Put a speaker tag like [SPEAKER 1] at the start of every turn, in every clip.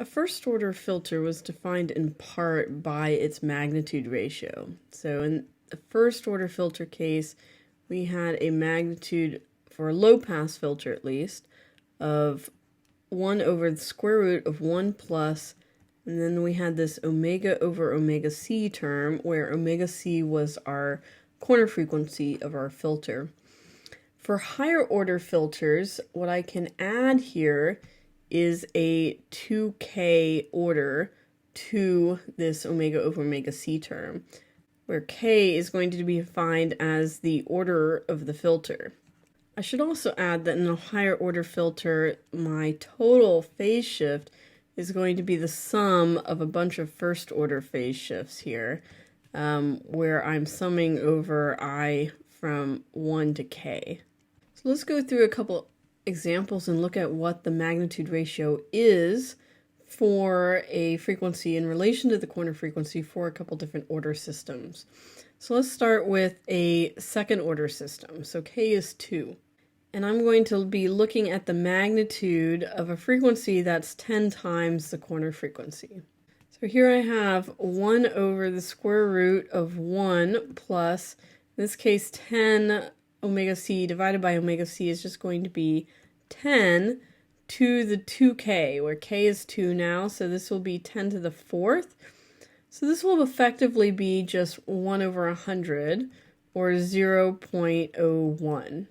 [SPEAKER 1] A first order filter was defined in part by its magnitude ratio. So in the first order filter case, we had a magnitude, for a low pass filter at least, of 1 over the square root of 1 plus, and then we had this omega over omega c term, where omega c was our corner frequency of our filter. For higher order filters, what I can add here is a 2k order to this omega over omega c term, where k is going to be defined as the order of the filter. I should also add that in a higher order filter, my total phase shift is going to be the sum of a bunch of first order phase shifts here, where I'm summing over I from 1 to k. So let's go through a couple examples and look at what the magnitude ratio is for a frequency in relation to the corner frequency for a couple different order systems. So let's start with a second order system. So k is 2. And I'm going to be looking at the magnitude of a frequency that's 10 times the corner frequency. So here I have 1 over the square root of 1 plus, in this case 10 omega c divided by omega c is just going to be 10 to the 2k, where k is 2 now, so this will be 10 to the 4th. So this will effectively be just 1 over 100, or 0.01.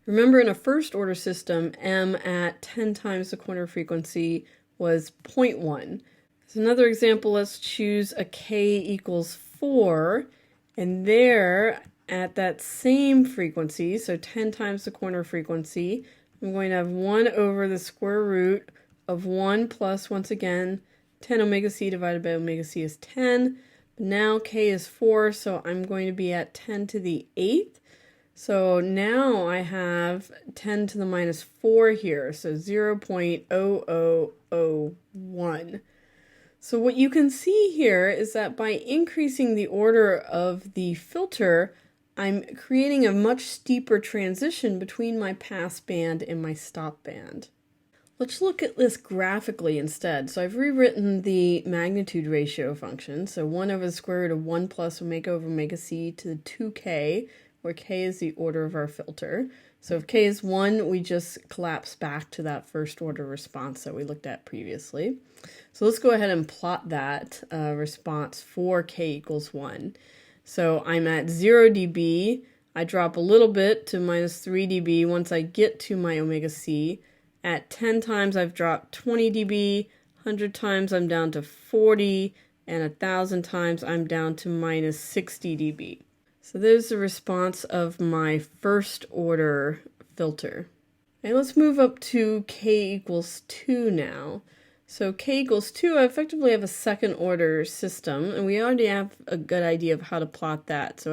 [SPEAKER 1] Remember, in a first order system, m at 10 times the corner frequency was 0.1. As another example, let's choose a k equals 4, and there, at that same frequency, so 10 times the corner frequency, I'm going to have 1 over the square root of 1 plus, once again, 10 omega c divided by omega c is 10. Now k is 4, so I'm going to be at 10 to the 8th. So now I have 10 to the minus 4 here, so 0.0001. So what you can see here is that by increasing the order of the filter, I'm creating a much steeper transition between my pass band and my stop band. Let's look at this graphically instead. So I've rewritten the magnitude ratio function. So 1 over the square root of 1 plus omega over omega c to the 2k, where k is the order of our filter. So if k is 1, we just collapse back to that first order response that we looked at previously. So let's go ahead and plot that response for k equals 1. So I'm at 0 dB, I drop a little bit to minus 3 dB once I get to my omega c. At 10 times I've dropped 20 dB, 100 times I'm down to 40, and 1,000 times I'm down to minus 60 dB. So there's the response of my first order filter. And let's move up to k equals 2 now. So k equals 2, I effectively have a second order system, and we already have a good idea of how to plot that. So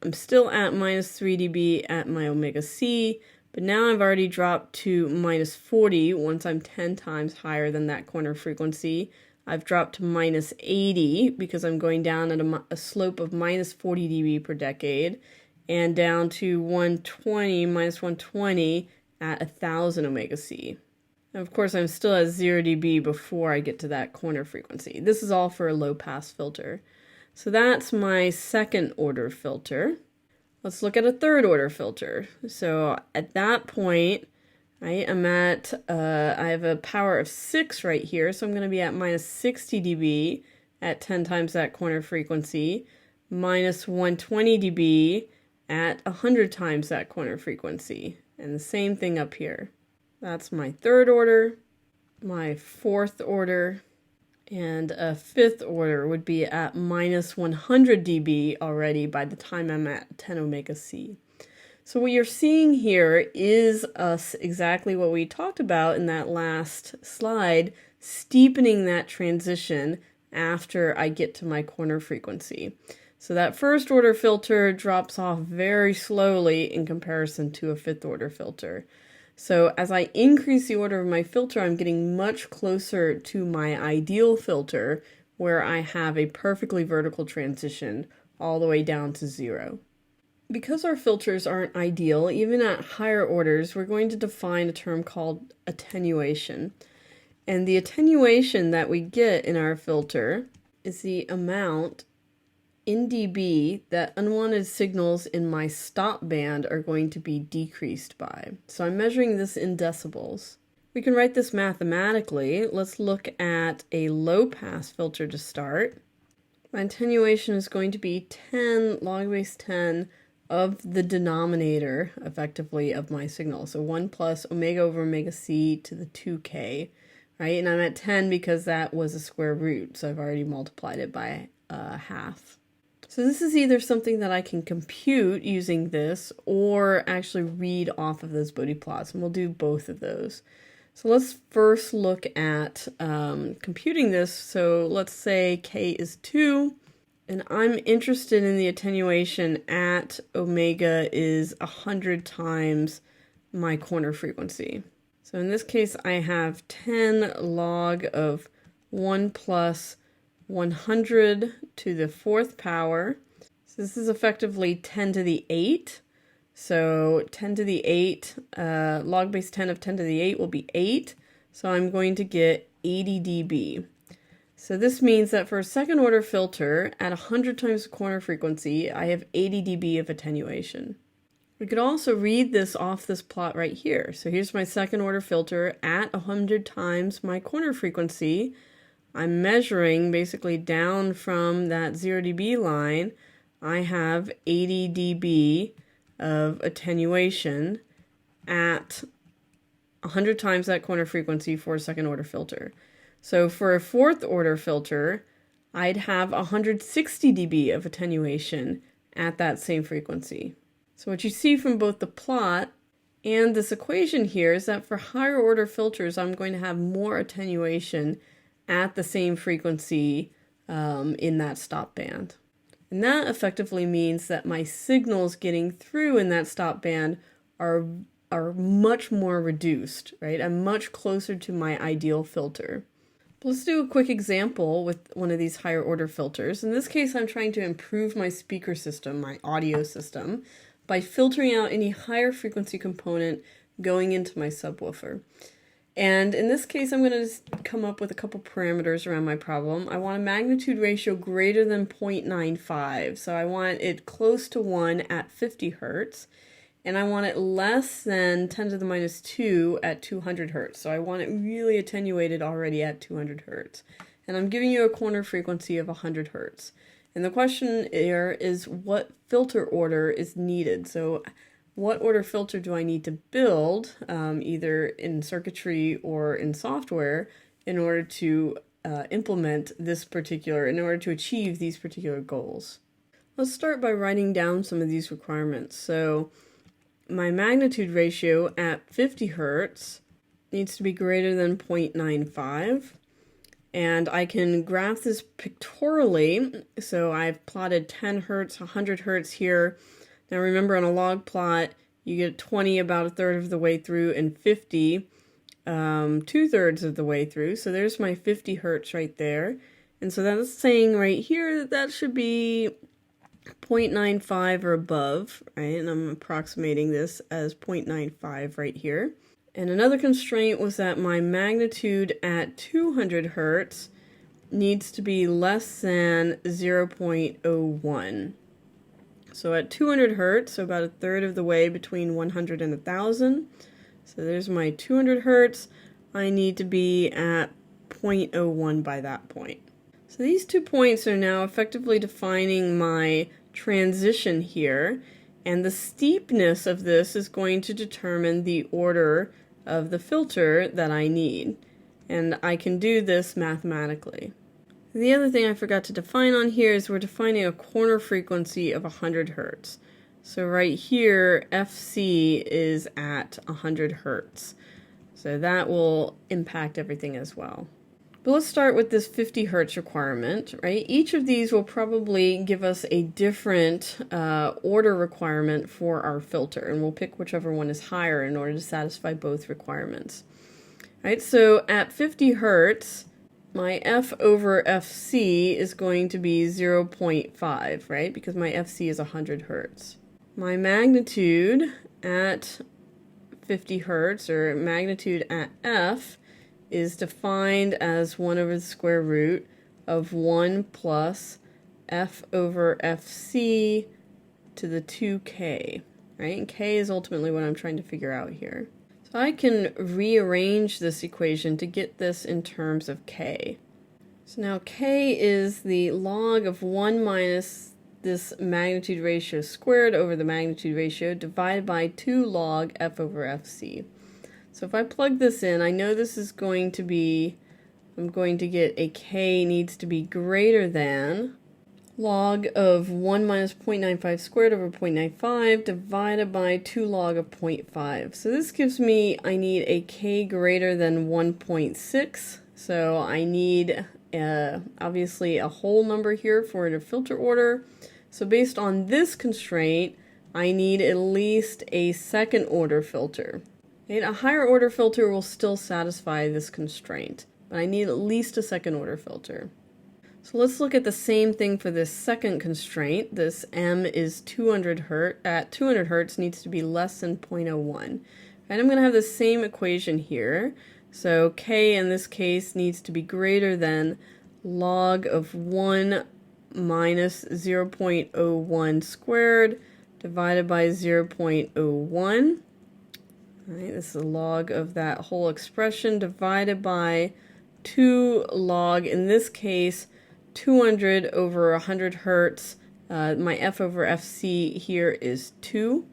[SPEAKER 1] I'm still at minus 3 dB at my omega c, but now I've already dropped to minus 40 once I'm 10 times higher than that corner frequency. I've dropped to minus 80 because I'm going down at a slope of minus 40 dB per decade, and down to 120, minus 120 at 1,000 omega c. And of course, I'm still at 0 dB before I get to that corner frequency. This is all for a low pass filter. So that's my second order filter. Let's look at a third order filter. So at that point, I am at, I have a power of 6 right here, so I'm going to be at minus 60 dB at 10 times that corner frequency, minus 120 dB at 100 times that corner frequency. And the same thing up here. That's my third order, my fourth order, and a fifth order would be at minus 100 dB already by the time I'm at 10 omega c. So what you're seeing here is exactly what we talked about in that last slide, steepening that transition after I get to my corner frequency. So that first order filter drops off very slowly in comparison to a fifth order filter. So as I increase the order of my filter, I'm getting much closer to my ideal filter, where I have a perfectly vertical transition all the way down to 0. Because our filters aren't ideal, even at higher orders, we're going to define a term called attenuation. And the attenuation that we get in our filter is the amount in dB that unwanted signals in my stop band are going to be decreased by. So I'm measuring this in decibels. We can write this mathematically. Let's look at a low-pass filter to start. My attenuation is going to be 10 log base 10 of the denominator, effectively, of my signal. So 1 plus omega over omega c to the 2k, right? And I'm at 10 because that was a square root, so I've already multiplied it by half. So this is either something that I can compute using this or actually read off of those Bode plots, and we'll do both of those. So let's first look at computing this. So let's say k is 2, and I'm interested in the attenuation at omega is 100 times my corner frequency. So in this case, I have 10 log of 1 plus 100 to the 4th power. So this is effectively 10 to the 8. So 10 to the 8, log base 10 of 10 to the 8 will be 8. So I'm going to get 80 dB. So this means that for a second order filter at 100 times the corner frequency, I have 80 dB of attenuation. We could also read this off this plot right here. So here's my second order filter at 100 times my corner frequency. I'm measuring basically down from that 0 dB line. I have 80 dB of attenuation at 100 times that corner frequency for a second order filter. So for a fourth order filter, I'd have 160 dB of attenuation at that same frequency. So what you see from both the plot and this equation here is that for higher order filters, I'm going to have more attenuation at the same frequency in that stop band. And that effectively means that my signals getting through in that stop band are much more reduced, right? I'm much closer to my ideal filter. But let's do a quick example with one of these higher order filters. In this case, I'm trying to improve my speaker system, my audio system, by filtering out any higher frequency component going into my subwoofer. And in this case, I'm going to just come up with a couple parameters around my problem. I want a magnitude ratio greater than 0.95. So I want it close to 1 at 50 hertz. And I want it less than 10 to the minus 2 at 200 hertz. So I want it really attenuated already at 200 hertz. And I'm giving you a corner frequency of 100 hertz. And the question here is what filter order is needed. So what order filter do I need to build, either in circuitry or in software, in order to implement this in order to achieve these particular goals? Let's start by writing down some of these requirements. So my magnitude ratio at 50 hertz needs to be greater than 0.95. And I can graph this pictorially. So I've plotted 10 hertz, 100 hertz here. Now remember, on a log plot, you get 20 about a third of the way through and 50 2/3 of the way through. So there's my 50 hertz right there. And so that's saying right here that that should be 0.95 or above, right? And I'm approximating this as 0.95 right here. And another constraint was that my magnitude at 200 hertz needs to be less than 0.01. So at 200 hertz, so about a third of the way between 100 and 1000. So there's my 200 hertz. I need to be at 0.01 by that point. So these 2 points are now effectively defining my transition here, and the steepness of this is going to determine the order of the filter that I need. And I can do this mathematically. The other thing I forgot to define on here is we're defining a corner frequency of 100 hertz. So right here, FC is at 100 hertz. So that will impact everything as well. But let's start with this 50 hertz requirement, right? Each of these will probably give us a different order requirement for our filter, and we'll pick whichever one is higher in order to satisfy both requirements. Right, so at 50 hertz, my F over FC is going to be 0.5, right? Because my FC is 100 hertz. My magnitude at 50 hertz, or magnitude at F, is defined as 1 over the square root of 1 plus f over fc to the 2k, right? And k is ultimately what I'm trying to figure out here. So I can rearrange this equation to get this in terms of k. So now k is the log of 1 minus this magnitude ratio squared over the magnitude ratio divided by 2 log f over fc. So if I plug this in, I know this is going to be, I'm going to get a k needs to be greater than log of 1 minus 0.95 squared over 0.95 divided by 2 log of 0.5. So this gives me, I need a k greater than 1.6. So I need obviously a whole number here for the filter order. So based on this constraint, I need at least a second order filter. A higher order filter will still satisfy this constraint, but I need at least a second order filter. So let's look at the same thing for this second constraint. This m is 200 hertz. At 200 hertz needs to be less than 0.01. And I'm going to have the same equation here. So k in this case needs to be greater than log of 1 minus 0.01 squared divided by 0.01. Right, this is a log of that whole expression divided by 2 log, in this case, 200 over 100 hertz. My f over fc here is 2.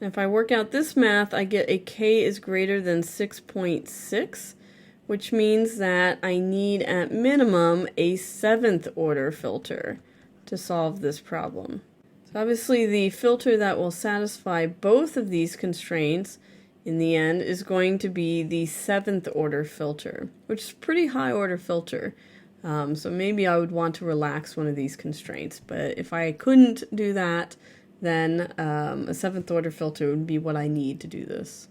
[SPEAKER 1] And if I work out this math, I get a k is greater than 6.6, which means that I need at minimum a 7th order filter to solve this problem. So obviously the filter that will satisfy both of these constraints in the end is going to be the 7th order filter, which is a pretty high order filter. So maybe I would want to relax one of these constraints, but if I couldn't do that, then a 7th order filter would be what I need to do this.